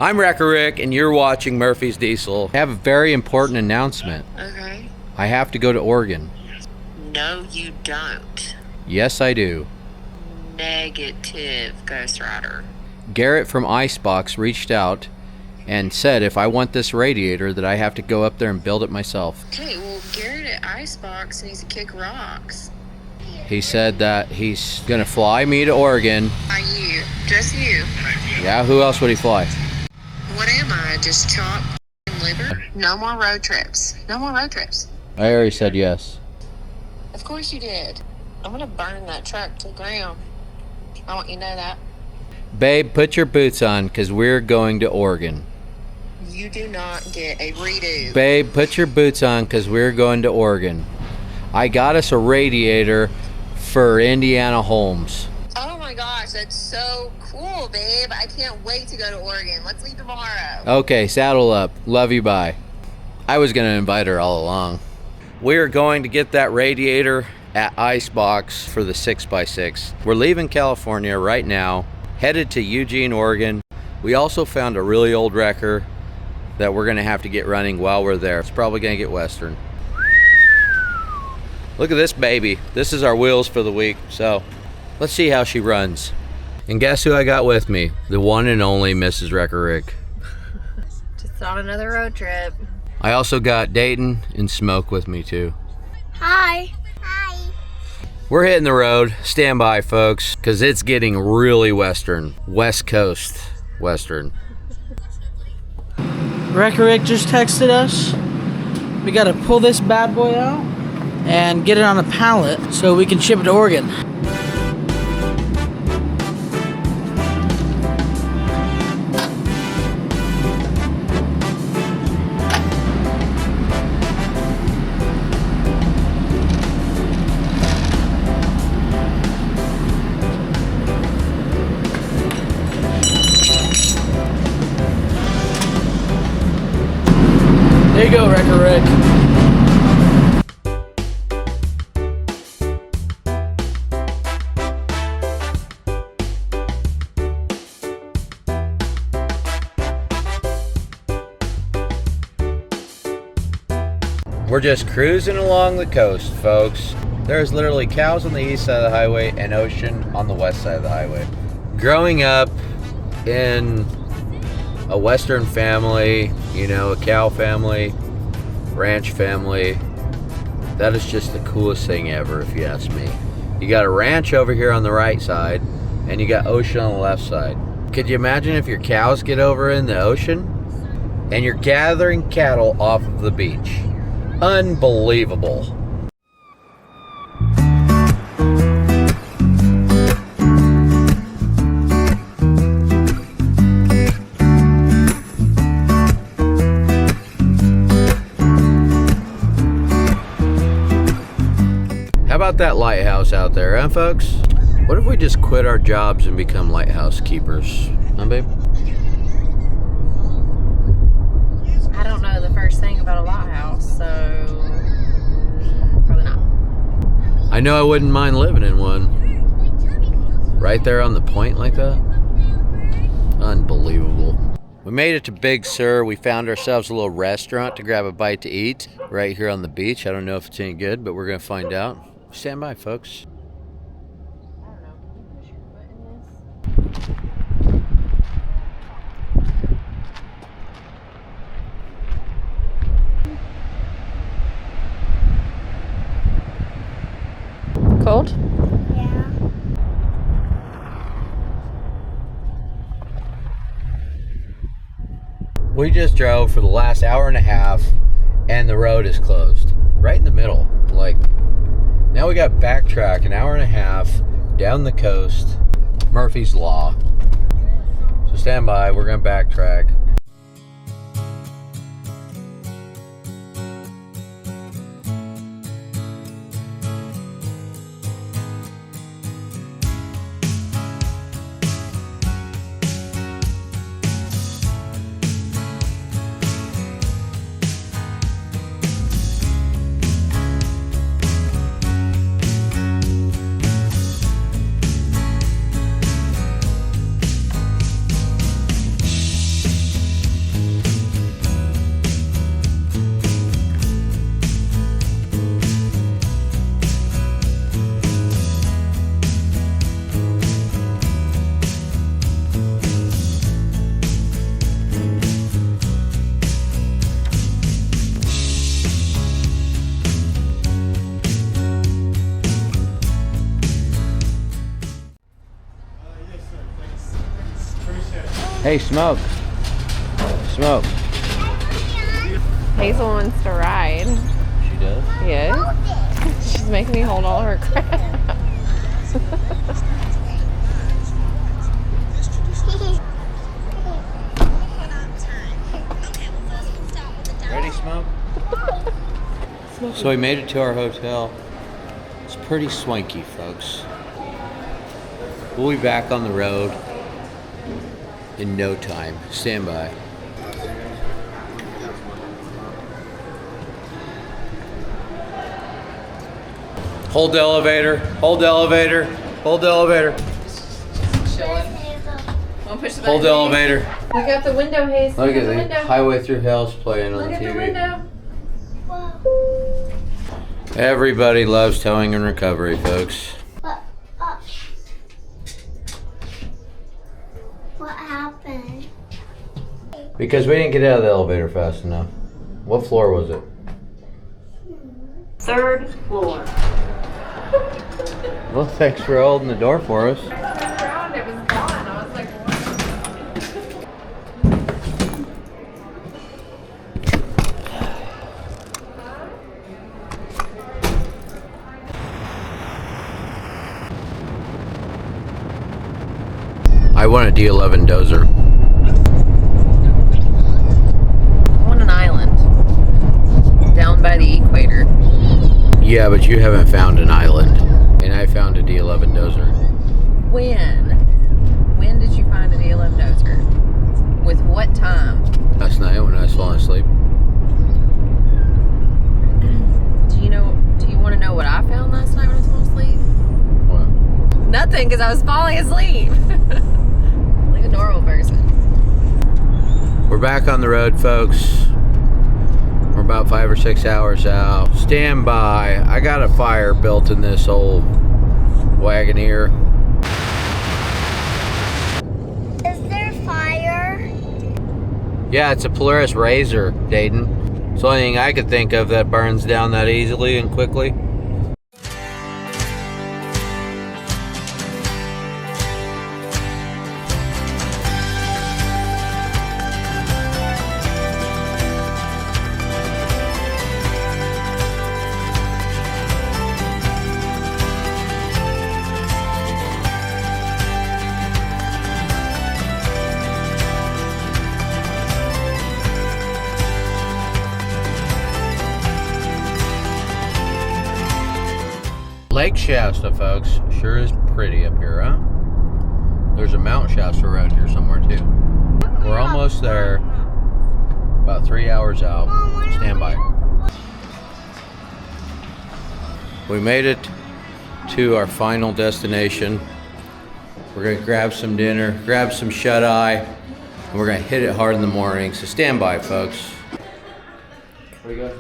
I'm Wrecker Rick, and you're watching Murphy's Diesel. I have a very important announcement. Okay. I have to go to Oregon. No, you don't. Yes, I do. Negative, Ghost Rider. Garrett from Icebox reached out and said if I want this radiator that I have to go up there and build it myself. Okay, well, Garrett at Icebox needs to kick rocks. He said that he's gonna fly me to Oregon. Are you? Just you? Yeah, who else would he fly? What am I? Just chop liver? No more road trips. No more road trips. I already said yes. Of course you did. I'm gonna burn that truck to the ground. I want you to know that. Babe, put your boots on, because we're going to Oregon. You do not get a redo. Babe, put your boots on, because we're going to Oregon. I got us a radiator for Indiana Holmes. Oh my gosh, that's so cool, babe. I can't wait to go to Oregon. Let's leave tomorrow. Okay, saddle up. Love you, bye. I was going to invite her all along. We're going to get that radiator at Icebox for the 6x6. We're leaving California right now, headed to Eugene, Oregon. We also found a really old wrecker that we're going to have to get running while we're there. It's probably going to get Western. Look at this baby. This is our wheels for the week, so let's see how she runs. And guess who I got with me? The one and only Mrs. Wrecker Rick. Just on another road trip. I also got Dayton and Smoke with me too. Hi. Hi. We're hitting the road. Stand by, folks, because it's getting really Western. West Coast Western. Wrecker Rick just texted us. We gotta pull this bad boy out and get it on a pallet so we can ship it to Oregon. There you go, Wrecker Rick. We're just cruising along the coast, folks. There's literally cows on the east side of the highway and ocean on the west side of the highway. Growing up in a Western family, you know, a cow family, ranch family, that is just the coolest thing ever, if you ask me. You got a ranch over here on the right side, and you got ocean on the left side. Could you imagine if your cows get over in the ocean and you're gathering cattle off of the beach? Unbelievable. How about that lighthouse out there, huh, folks? What if we just quit our jobs and become lighthouse keepers? Huh, babe? I don't know the first thing about a lighthouse, so probably not. I know I wouldn't mind living in one. Right there on the point like that. Unbelievable. We made it to Big Sur. We found ourselves a little restaurant to grab a bite to eat right here on the beach. I don't know if it's any good, but we're going to find out. Stand by, folks. Cold? Yeah. We just drove for the last hour and a half, and the road is closed. Right in the middle. Like, now we got backtrack an hour and a half down the coast. Murphy's Law. So stand by, we're gonna backtrack. Hey, Smoke. Smoke. Hazel wants to ride. She does? Yeah. She's making me hold all her crap. Ready, Smoke? So we made it to our hotel. It's pretty swanky, folks. We'll be back on the road in no time. Stand by. Hold the elevator. Hold the elevator. Hold the elevator. Chilling. Wanna push the button? Hold the elevator. Look out the window, Hazel. Look Look at out the the window. Highway Through Hell's playing on Look the at the TV. window. Everybody loves towing and recovery, folks. What happened? Because we didn't get out of the elevator fast enough. What floor was it? 3rd floor. Well, thanks for holding the door for us. I turned around, it was gone. I was like, what? I want a D11 Dozer. I want an island. Down by the equator. Yeah, but you haven't found an island. And I found a D11 Dozer. When? When did you find a D11 Dozer? With what time? Last night when I was falling asleep. Do you want to know what I found last night when I was falling asleep? What? Nothing, because I was falling asleep. Like a normal person. We're back on the road, folks. We're about 5 or 6 hours out. Stand by. I got a fire built in this old Wagoneer. Is there fire? Yeah, it's a Polaris Razor, Dayton. It's the only thing I could think of that burns down that easily and quickly. Lake Shasta, folks, sure is pretty up here, huh? There's a Mount Shasta around here somewhere too. We're almost there. About 3 hours out. Stand by. We made it to our final destination. We're gonna grab some dinner, grab some shut-eye, and we're gonna hit it hard in the morning. So stand by, folks. What do you got?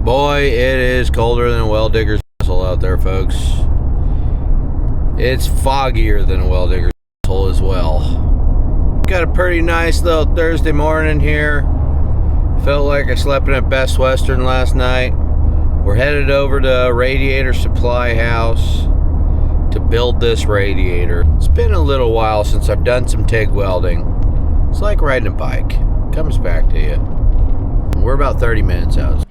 Boy, it is colder than a well digger's asshole out there, folks. It's foggier than a well digger's asshole as well. Got a pretty nice little Thursday morning here. Felt like I slept in a Best Western last night. We're headed over to Radiator Supply House to build this radiator. It's been a little while since I've done some TIG welding. It's like riding a bike. Comes back to you. We're about 30 minutes out.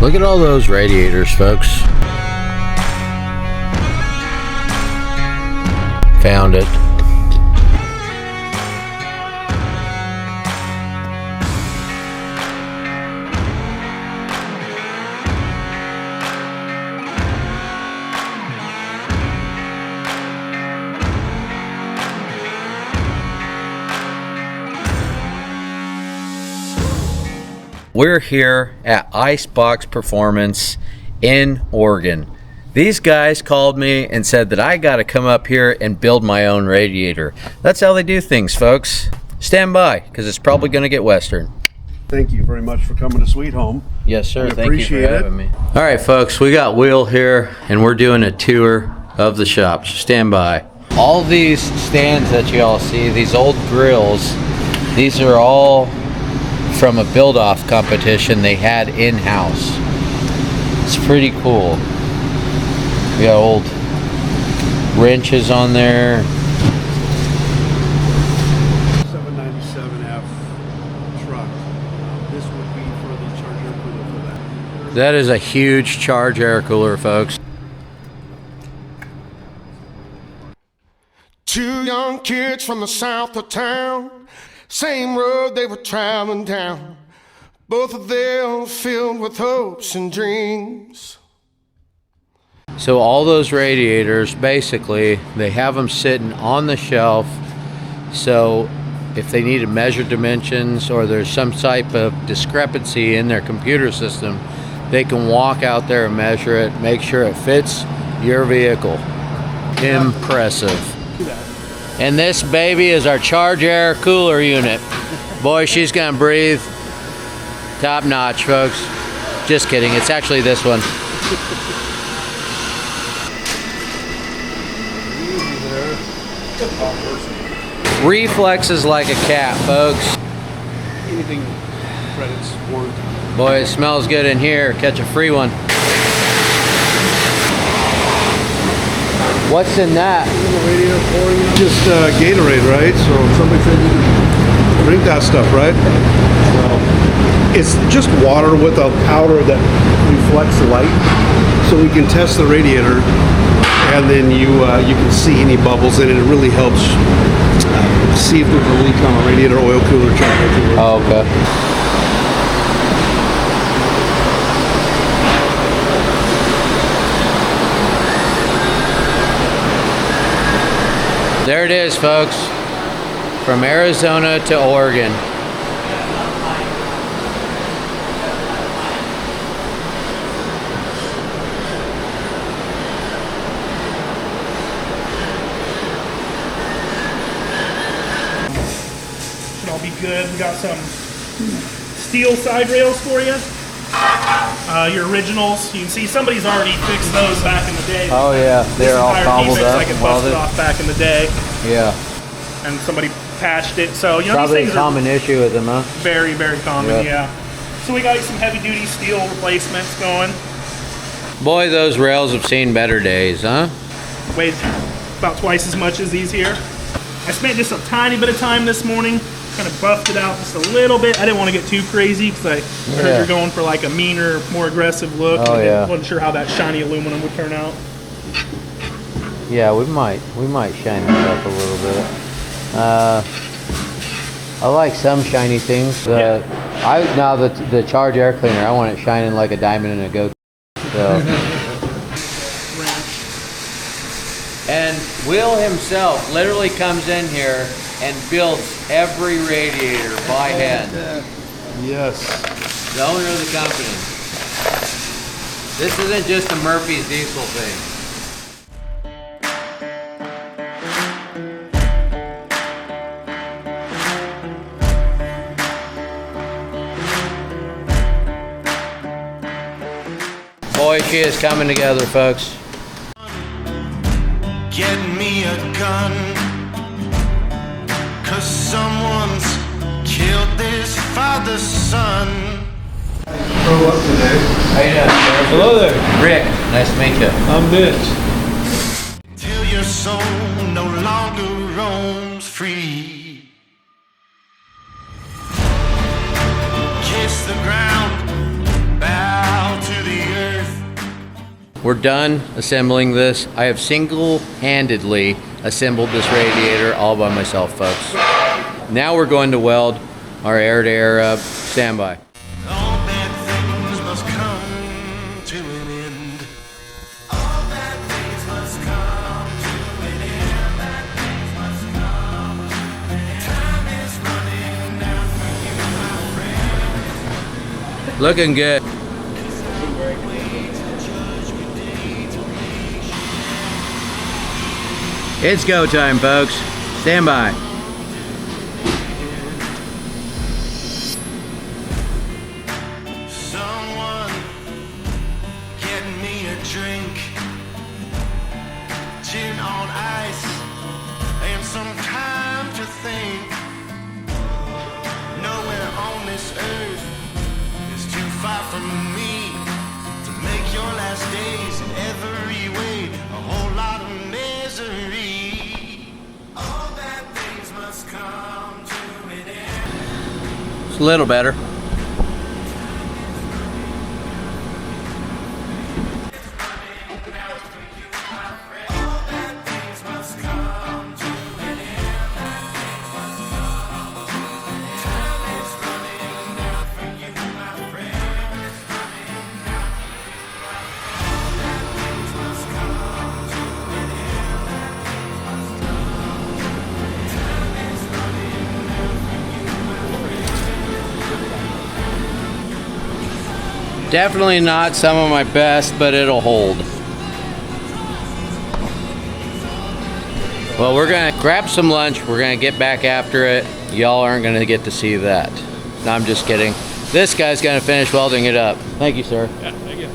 Look at all those radiators, folks. Found it. We're here at Icebox Performance in Oregon. These guys called me and said that I got to come up here and build my own radiator. That's how they do things, folks. Stand by, because it's probably going to get Western. Thank you very much for coming to Sweet Home. Yes, sir. We Thank you for appreciate it. having me. All right, folks, we got Will here, and we're doing a tour of the shop. So stand by. All these stands that you all see, these old grills, these are all from a build-off competition they had in-house. It's pretty cool. We got old wrenches on there. 797F truck. This would be for the charger for that. That is a huge charge air cooler, folks. Two young kids from the south of town, same road they were traveling down, both of them filled with hopes and dreams. So all those radiators, basically, they have them sitting on the shelf. So if they need to measure dimensions or there's some type of discrepancy in their computer system, they can walk out there and measure it, make sure it fits your vehicle. Impressive. And this baby is our charge air cooler unit. Boy, she's gonna breathe top notch, folks. Just kidding, it's actually this one. Reflexes like a cat, folks. Anything credits warranty. Boy, it smells good in here. Catch a free one. What's in that? Just Gatorade, right? So somebody said you can drink that stuff, right? So it's just water with a powder that reflects light. So we can test the radiator, and then you can see any bubbles in it. It really helps see if there's a leak on a radiator oil cooler charger. Oh, okay. There it is, folks. From Arizona to Oregon. Should all be good. We got some steel side rails for you. Your originals. You can see somebody's already fixed those back in the day. Oh yeah, they're all cobbled up Like it and busted welded. off back in the day, Yeah, and somebody patched it. So you know probably these a things common issue with them, huh? are very, very common. Yeah. Yeah. So we got some heavy duty steel replacements going. Boy, those rails have seen better days, huh? Weighed about twice as much as these here. I spent just a tiny bit of time this morning. Kind of buffed it out just a little bit. I didn't want to get too crazy because I heard you're going for like a meaner, more aggressive look. Oh, I yeah. wasn't sure how that shiny aluminum would turn out. Yeah, we might shine it up a little bit. I like some shiny things. Now the charge air cleaner, I want it shining like a diamond in a goat. So. And Will himself literally comes in here and builds every radiator by hand. Yes. The owner of the company. This isn't just a Murphy's Diesel thing. Boy, she is coming together, folks. Get me a gun, 'cause someone's killed this father's son. Grow up today. How you doing, sir? Hello there. Rick, nice to meet you. I'm Mitch. Till your soul no longer roams free. Kiss the ground, bow to the earth. We're done assembling this. I have single-handedly assembled this radiator all by myself, folks. Now we're going to weld our air-to-air up. Stand by. All bad things must come to an end. All bad things must come to an end. Bad things must come. Time is running down for you, my friend. Looking good. It's go time, folks. Stand by. Someone It's a little better. Definitely not some of my best, but it'll hold. Well, we're gonna grab some lunch. We're gonna get back after it. Y'all aren't gonna get to see that. No, I'm just kidding. This guy's gonna finish welding it up. Thank you, sir. Yeah, thank you.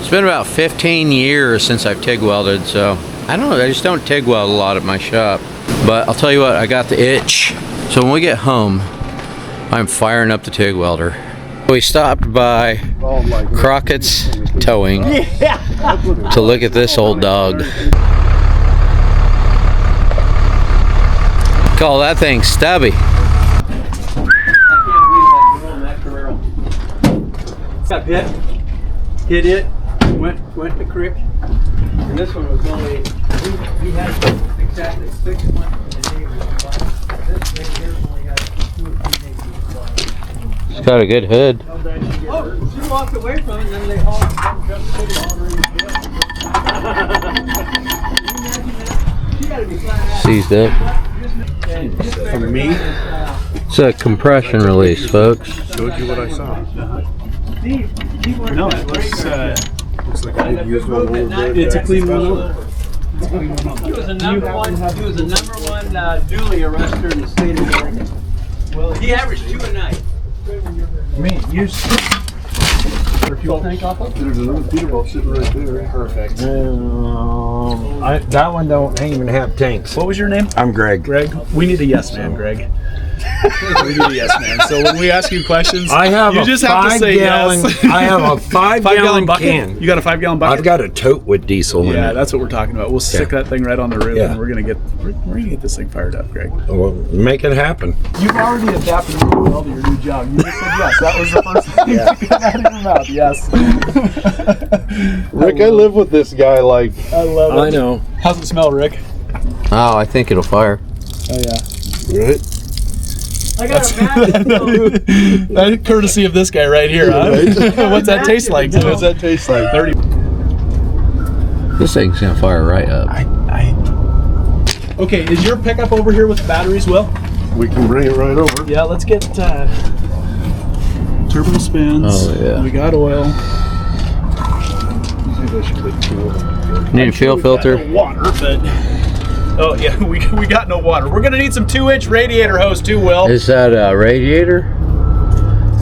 It's been about 15 years since I've TIG welded, so I don't know. I just don't TIG weld a lot at my shop. But I'll tell you what, I got the itch. So when we get home, I'm firing up the TIG welder. We stopped by Crockett's Towing to look at this old dog. Call that thing stubby. Got hit it, went to creek, and this one was only, we had exactly 6 months and they were this right here only got 2 or 3 days. It's got a good hood. Oh, she walked away from it and then they hauled Seized up. For me, It's a compression release, folks. showed you what I saw. No, it looks, Looks like I didn't use one over. it's a clean one over. He was the number one dually arrestor in the state of Oregon. Well, he averaged 2 a night. Me, use. Fuel tank off of? There's another Peterbilt sitting right there. Perfect. That one don't even have tanks. What was your name? I'm Greg. Greg. We need a yes man, Greg. We need a yes man. So when we ask you questions, I have you a just have to say 5-gallon. yes. I have a 5-gallon bucket. can. You got a 5-gallon bucket? I've got a tote with diesel in Yeah, it. that's what we're talking about. We'll stick that thing right on the roof, Yeah. and we're gonna get this thing fired up, Greg. Well, make it happen. You've already adapted really well to your new job. You just said yes. That was the first thing you got out of your mouth. Yes. Rick, I live with this guy like. I love it. I know. How's it smell, Rick? Oh, I think it'll fire. Oh yeah. Right? I got a match. That's courtesy of this guy right here, huh? What's that taste like? What's that taste like? 30. This thing's gonna fire right up. Okay, is your pickup over here with the batteries, Will? We can bring it right over. Yeah, let's get turbo spins. Oh, yeah. We got oil. Maybe I should put fuel. Need a fuel filter? No water, but oh yeah, we got no water. We're gonna need some 2-inch radiator hose too, Will. Is that a radiator?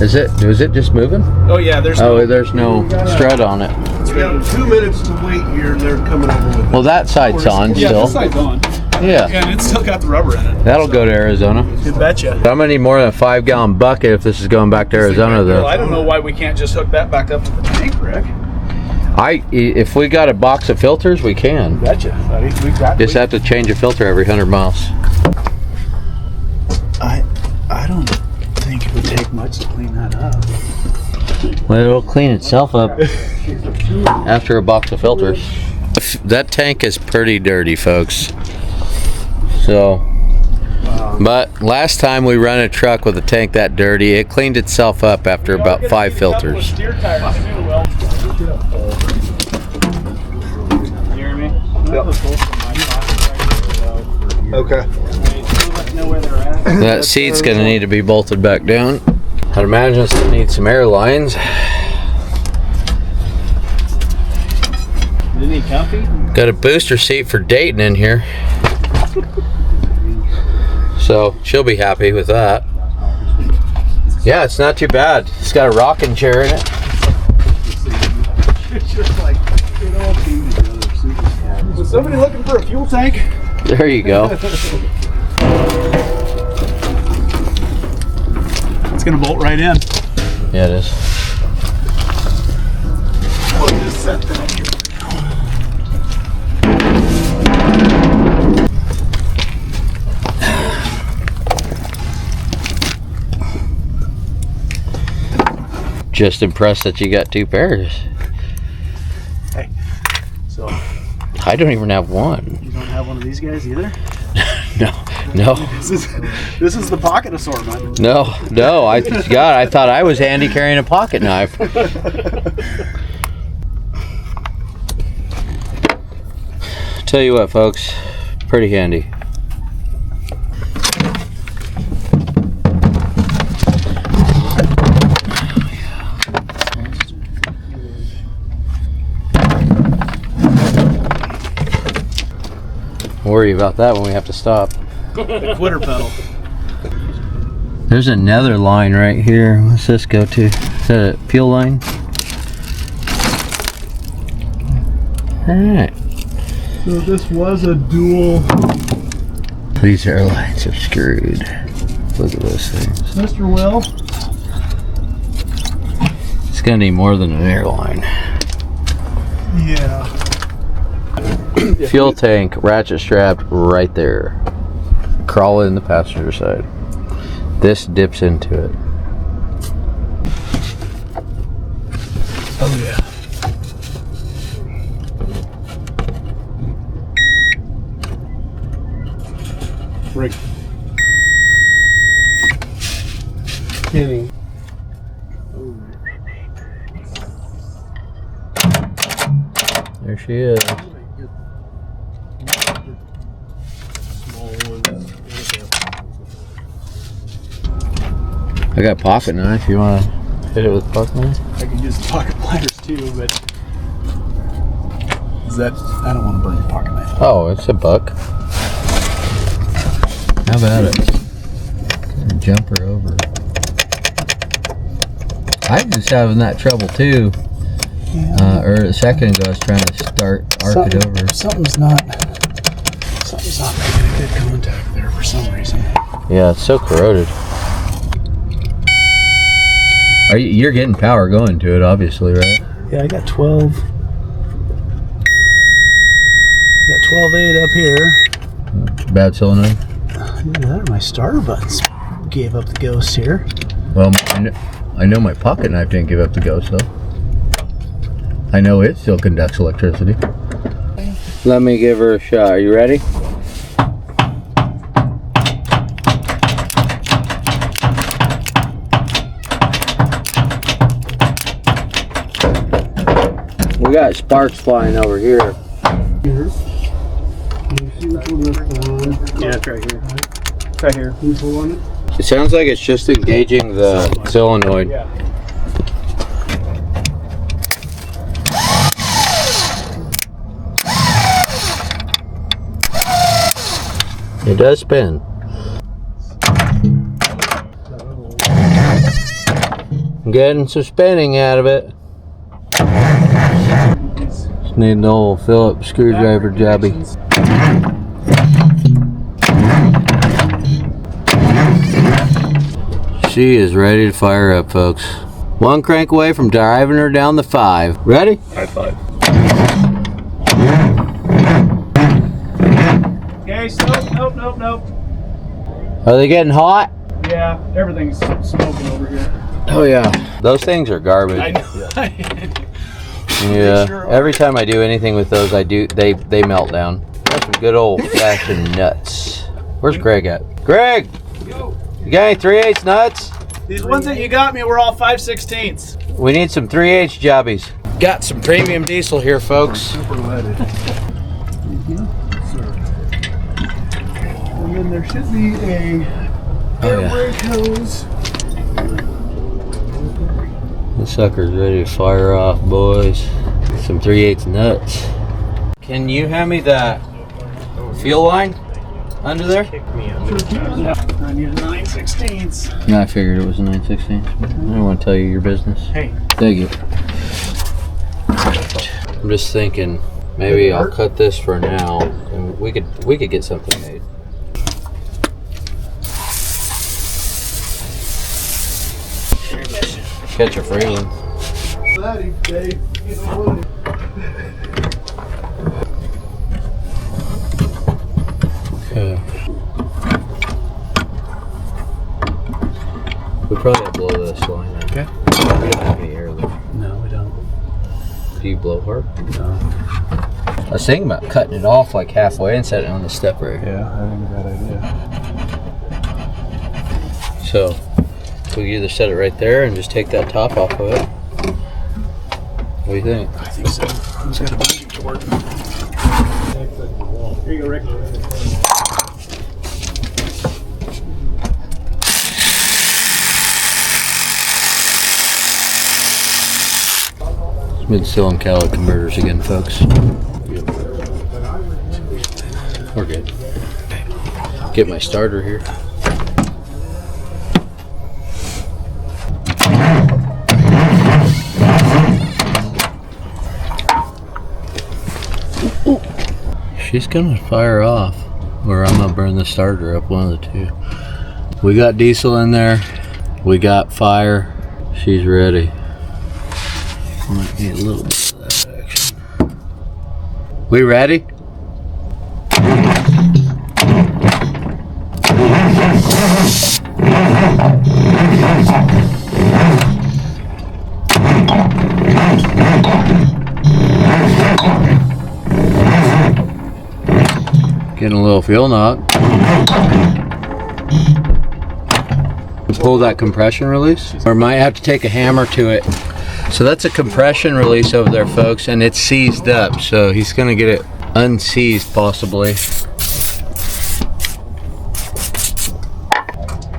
Is it just moving? Oh yeah, there's There's no strut on it. We got 2 minutes to wait here and they're coming over with Well, that side's on yeah, still. this side's on. Yeah, And it's still got the rubber in it. that'll go to Arizona. You betcha. But I'm gonna need more than a 5-gallon bucket if this is going back to Arizona, Well, I though. don't know why we can't just hook that back up to the tank, Rick. If we got a box of filters, we can. Betcha, buddy. We've got. Just have to change a filter every 100 miles. I don't think it would take much to clean that up. Well, it'll clean itself up after a box of filters. That tank is pretty dirty, folks. So, but last time we run a truck with a tank that dirty, it cleaned itself up after about 5 filters. Steer tires too, Will. You hear me? Okay. That seat's gonna need to be bolted back down. I'd imagine it's gonna need some air lines. Isn't he comfy? Got a booster seat for Dayton in here. So she'll be happy with that. Yeah, it's not too bad. It's got a rocking chair in it. Was somebody looking for a fuel tank? There you go. It's gonna bolt right in. Yeah, it is. just impressed that you got 2 pairs. Hey, so I don't even have one. you don't have one of these guys either? No. This is the pocket assortment. No. God, I thought I was handy carrying a pocket knife. Tell you what, folks, pretty handy. Worry about that when we have to stop. The quitter pedal. There's another line right here. What's this go to? Is that a fuel line? Alright. So this was a dual. These airlines are screwed. Look at those things. Mr. Will. It's gonna need more than an airline. Yeah. Fuel tank, ratchet strapped right there. Crawl in the passenger side. This dips into it. Oh yeah. Rig. Kenny. There she is. I got pocket knife. You want to hit it with pocket knife? I could use the pocket pliers too, but is that? I don't want to burn the pocket knife. Oh, it's a buck. How about it? Jump her over. I was having that trouble too. Or a second ago, I was trying to arc it over. Something's not making a good contact there for some reason. Yeah, it's so corroded. You're getting power going to it, obviously, right? Yeah, I got 12. Got 12.8 up here. Bad solenoid. Either that or my starter buttons gave up the ghost here. Well, I know my pocket knife didn't give up the ghost, though. I know it still conducts electricity. Let me give her a shot. Are you ready? We got sparks flying over here. Yeah, it's right here. Right here. Can you pull on it? It sounds like it's just engaging the solenoid. Yeah. It does spin. I'm getting some spinning out of it. Just need an old Phillips screwdriver jobby. She is ready to fire up, folks. One crank away from driving her down the 5. Ready? High five. Okay, nope. Are they getting hot? Yeah, everything's smoking over here. Oh yeah. Those things are garbage. I know. Yeah. Sure are. Every time I do anything with those, they melt down. That's some good old fashioned nuts. Where's Greg at? Greg! You got any 3/8 nuts? These ones that you got me were all 5/16. We need some 3/8 jobbies. Got some premium diesel here, folks. Super leaded. And then there should be a air brake hose. This sucker's ready to fire off, boys. Some 3/8 nuts. Can you hand me that fuel line under there? I need a 9/16. No, I figured it was a 9/16. I don't want to tell you your business. Hey. Thank you. I'm just thinking, maybe I'll cut this for now, and we could get something made. Catch a free one. Okay. We probably have to blow this line out. Okay. We don't have any air there. No, we don't. Do you blow her? No. I was thinking about cutting it off like halfway and setting it on the step right here. Yeah, I think that idea. So we can either set it right there and just take that top off of it. What do you think? I think so. Who's got a budget to work? Here you go, Rick. Mid-cylinder catalytic converters again, folks. We're good. Get my starter here. She's gonna fire off, or I'm gonna burn the starter up, one of the two. We got diesel in there. We got fire. She's ready. Might need a little bit of that action. We ready? Getting a little fuel knock. Pull that compression release, or might have to take a hammer to it. So that's a compression release over there, folks, and it's seized up, so he's gonna get it unseized possibly.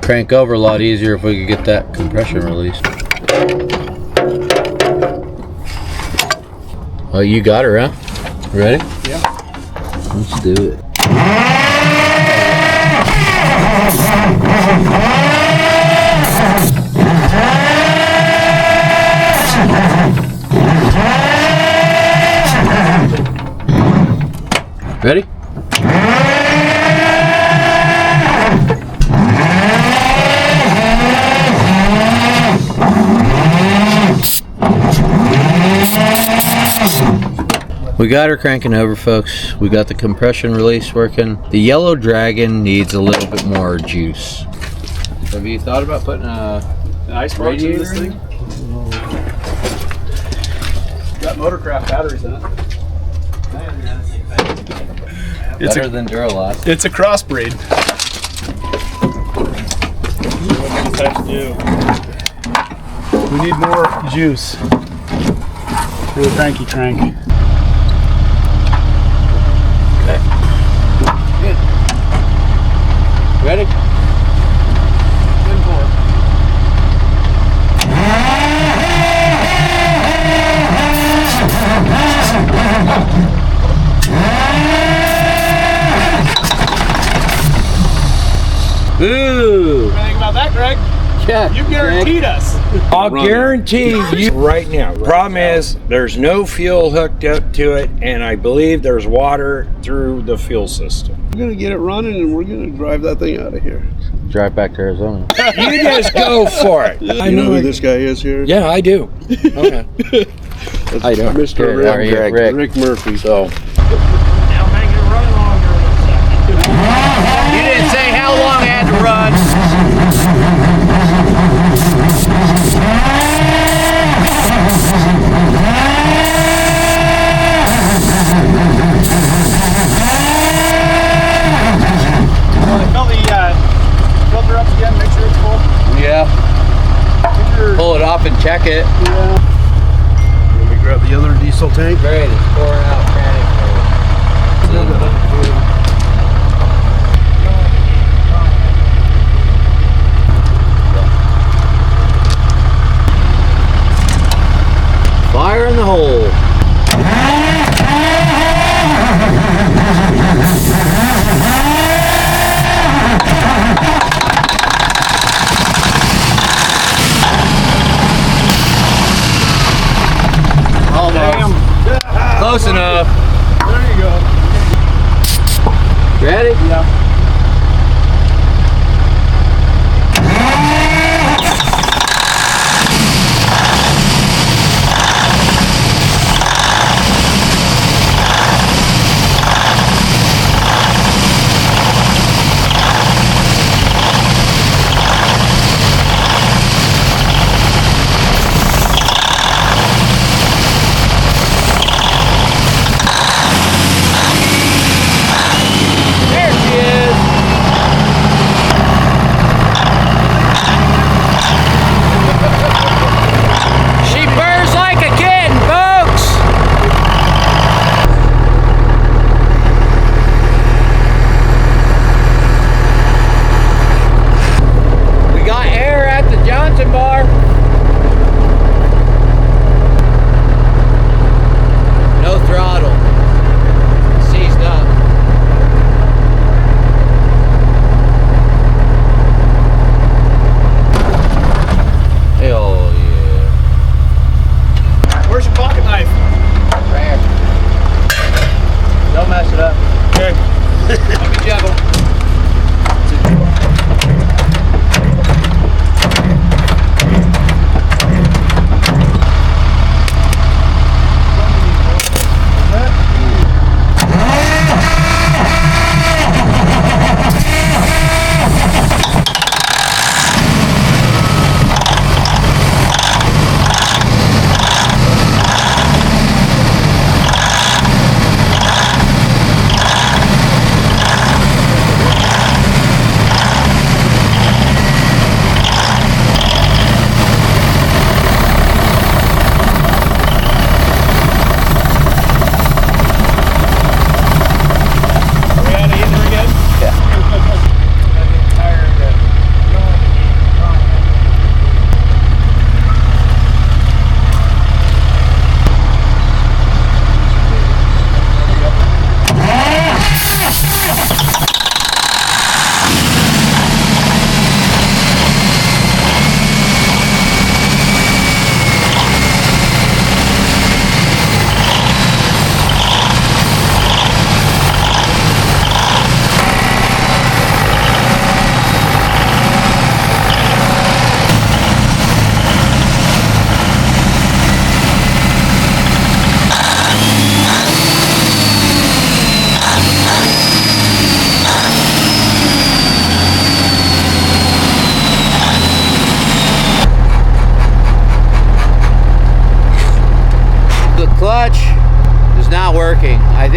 Crank over a lot easier if we could get that compression release. Oh, you got her, huh? Ready? Yeah. Let's do it. Ready? We got her cranking over, folks. We got the compression release working. The Yellow Dragon needs a little bit more juice. Have you thought about putting a Nice radiator in this thing. Got Motorcraft batteries in it. It's better than Duralast? It's a crossbreed. We need more juice for the cranky crank. Okay. Good. Ready? Good for it. Ooh! What do you think about that, Greg? Yeah. You guaranteed us. I'll guarantee you right now. Problem is, there's no fuel hooked up to it, and I believe there's water through the fuel system. We're gonna get it running and we're gonna drive that thing out of here. Drive back to Arizona. You just go for it. I know who this guy is here? Yeah, I do. Okay. That's How you doing? Mr. Good, how are you? Rick Murphy. So, Now make it run longer in a second. You didn't say how long I had to run. Fill the filter up again, make sure it's full. Yeah. Pull it off and check it. Let me grab the other diesel tank. Great, it's pouring out frantic. Fire in the hole. Almost. Close enough.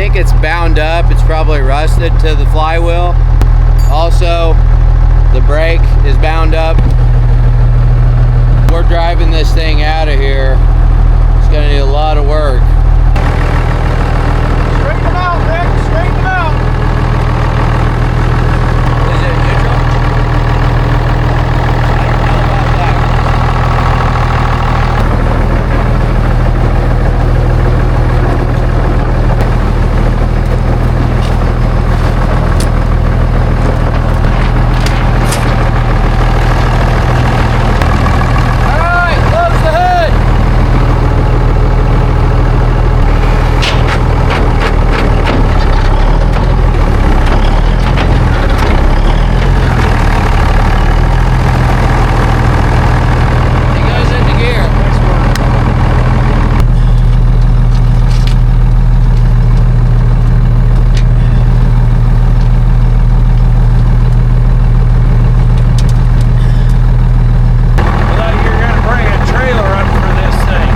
think it's bound up. It's probably rusted to the flywheel. Also, the brake is bound up. We're driving this thing out of here. It's gonna need a lot of work. Straighten them out, Rick. Straighten them out. Is it neutral? I don't know about that. All right, close the hood. It goes into gear. Well, you're gonna bring a trailer up for this thing.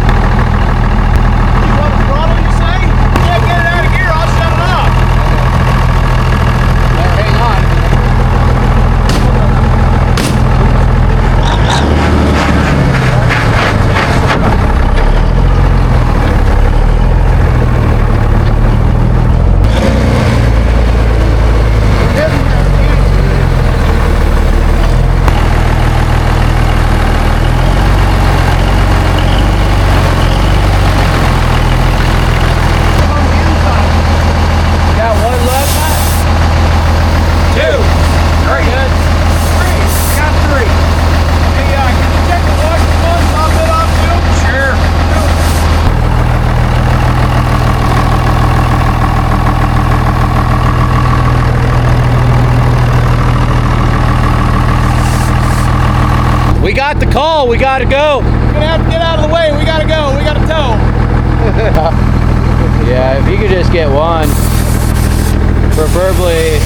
You want a throttle, you say? Yeah, get it out of gear. I'll shut it off. Hang on. Got one left, Matt? Two. Very good. Got three. Hey, can you check the washing one? Top it off too? Sure. We got the call. We got to go. We're gonna have to get out of the way. We gotta go. We gotta tow. Yeah, if you could just get one, preferably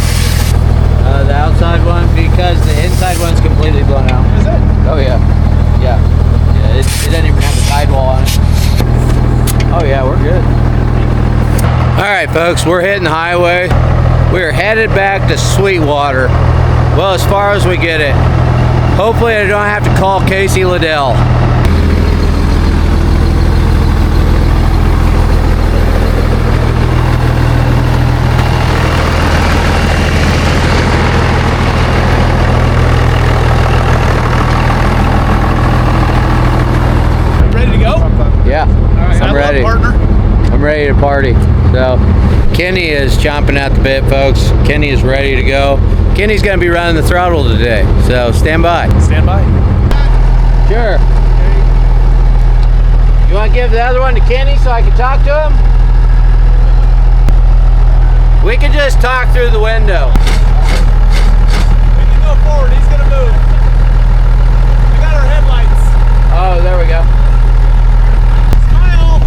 the outside one, because the inside one's completely blown out. Is it? Oh yeah, yeah. It doesn't even have a sidewall on it. Oh yeah, we're good. All right, folks, we're hitting the highway. We are headed back to Sweetwater. Well, as far as we get it. Hopefully I don't have to call Casey Liddell. Ready to go? Yeah, Alright, I'm ready. Partner. I'm ready to party. So, Kenny is chomping at the bit, folks. Kenny is ready to go. Kenny's gonna be running the throttle today, so stand by. Stand by. Sure. You want to give the other one to Kenny so I can talk to him? We can just talk through the window. We can go forward. He's gonna move. We got our headlights. Oh, there we go. Smile.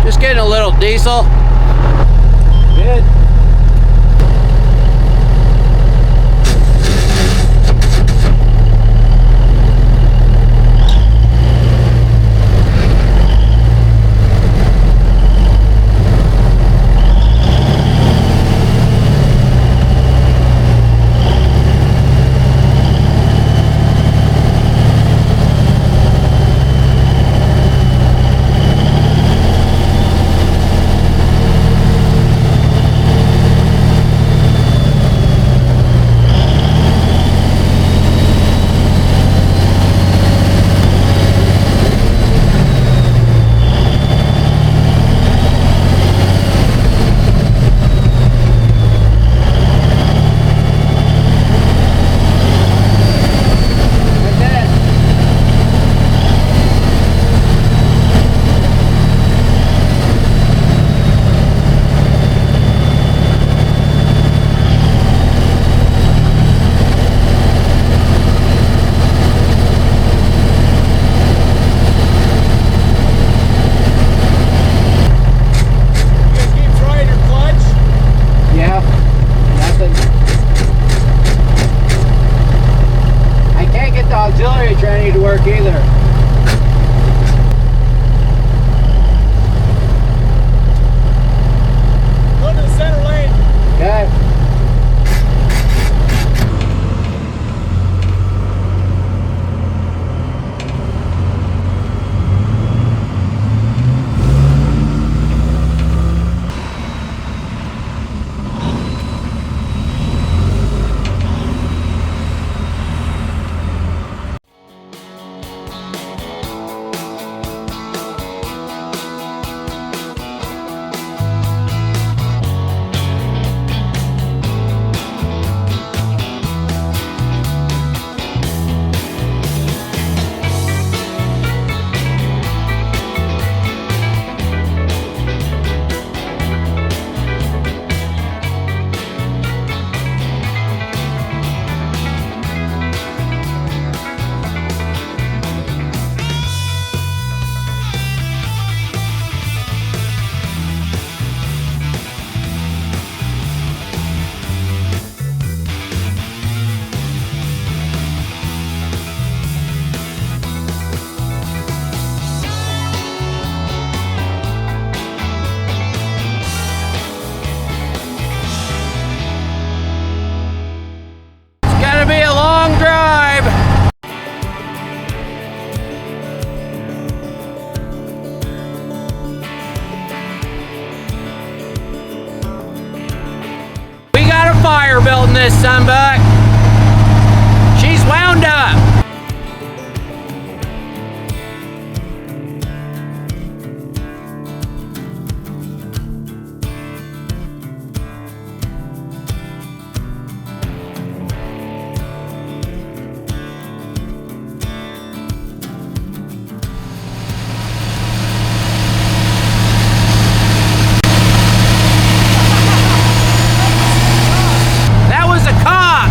Just getting a little diesel. Good. this sunbuck. She's wound up. That was a cop.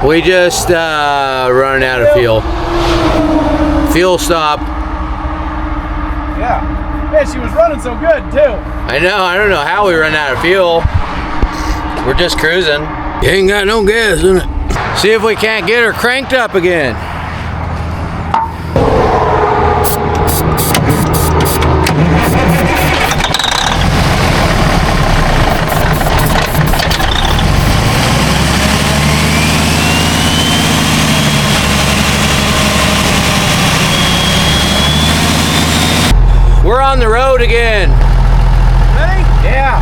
We just running out of fuel. Fuel stop. Yeah. Man, she was running so good too. I don't know how we run out of fuel. We're just cruising. You ain't got no gas in it. See if we can't get her cranked up again. We're on the road again. Ready? Yeah.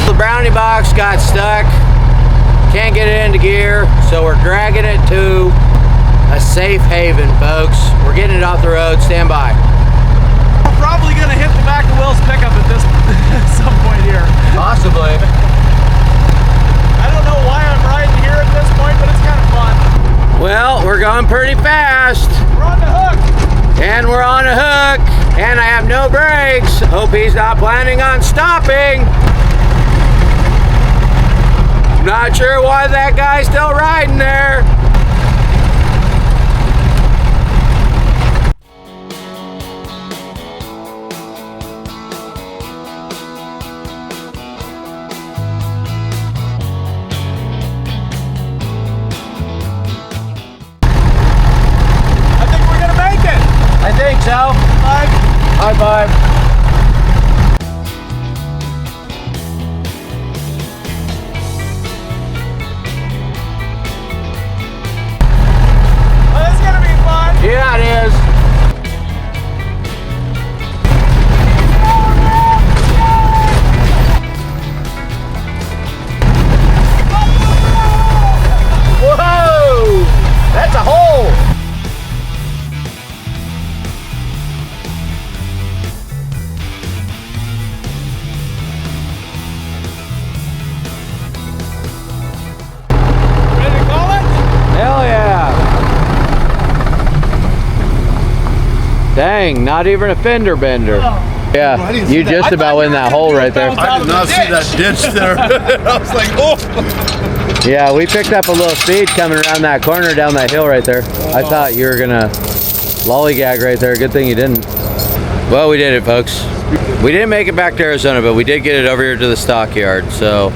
The brownie box got stuck. Can't get it into gear, so we're dragging it to a safe haven, folks. We're getting it off the road. Stand by. We're probably gonna hit the back of Will's pickup at this at some point here. Possibly. I don't know why I'm riding here at this point, but it's kind of fun. Well, we're going pretty fast. We're on the hook. And we're on a hook. And I have no brakes. Hope he's not planning on stopping. Not sure why that guy's still riding there. I think we're gonna make it. I think so. High five. Well, this is gonna be fun. Yeah, it is. Whoa! That's a hole. Ready to call it? Hell yeah. Dang, not even a fender bender. Yeah, you just about went in that hole right there. I did not see that ditch there. I was like, oh. Yeah, we picked up a little speed coming around that corner down that hill right there. I thought you were gonna lollygag right there. Good thing you didn't. Well, we did it, folks. We didn't make it back to Arizona, but we did get it over here to the stockyard. So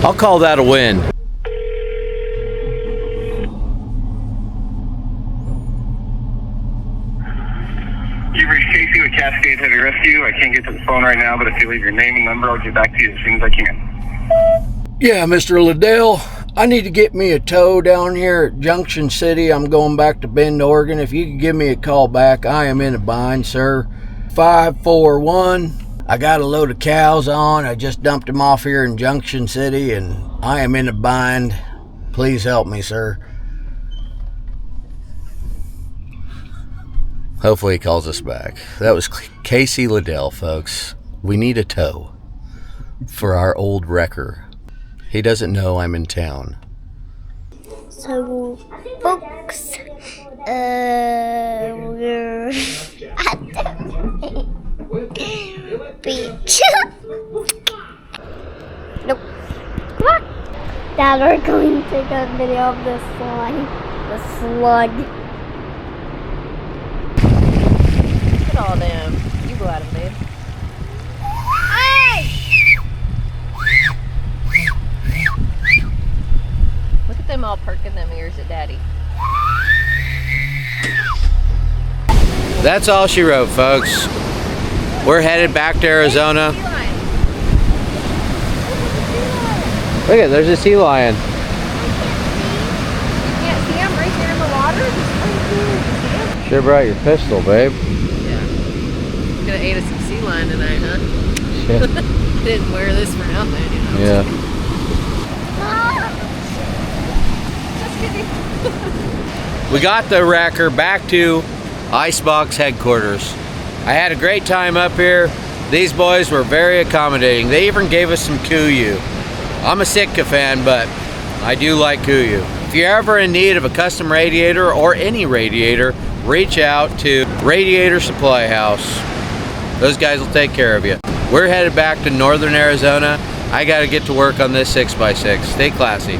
I'll call that a win. You've reached Casey with Cascade Heavy Rescue. I can't get to the phone right now, but if you leave your name and number, I'll get back to you as soon as I can. Yeah, Mr. Liddell, I need to get me a tow down here at Junction City. I'm going back to Bend, Oregon. If you could give me a call back, I am in a bind, sir. 541. I got a load of cows on. I just dumped them off here in Junction City, and I am in a bind. Please help me, sir. Hopefully he calls us back. That was Casey Liddell, folks. We need a tow for our old wrecker. He doesn't know I'm in town. So, folks, we're at the beach. Nope. Come on. Dad, we're going to take a video of the slide. The slug. Look at all them. You go at them, dude. Hey! is it Daddy? That's all she wrote, folks. We're headed back to Arizona. Look at, there's a sea lion. You can't see him right there in the water? Just Sure brought your pistol, babe. yeah. Could have ate us some sea lion tonight, huh? Yeah. Didn't wear this for nothing, you know. Yeah. Just kidding. We got the wrecker back to Icebox headquarters. I had a great time up here. These boys were very accommodating. They even gave us some Kuyu. I'm a Sitka fan, but I do like Kuyu. If you're ever in need of a custom radiator or any radiator, reach out to Radiator Supply House. Those guys will take care of you. We're headed back to northern Arizona. I gotta get to work on this 6x6. Stay classy.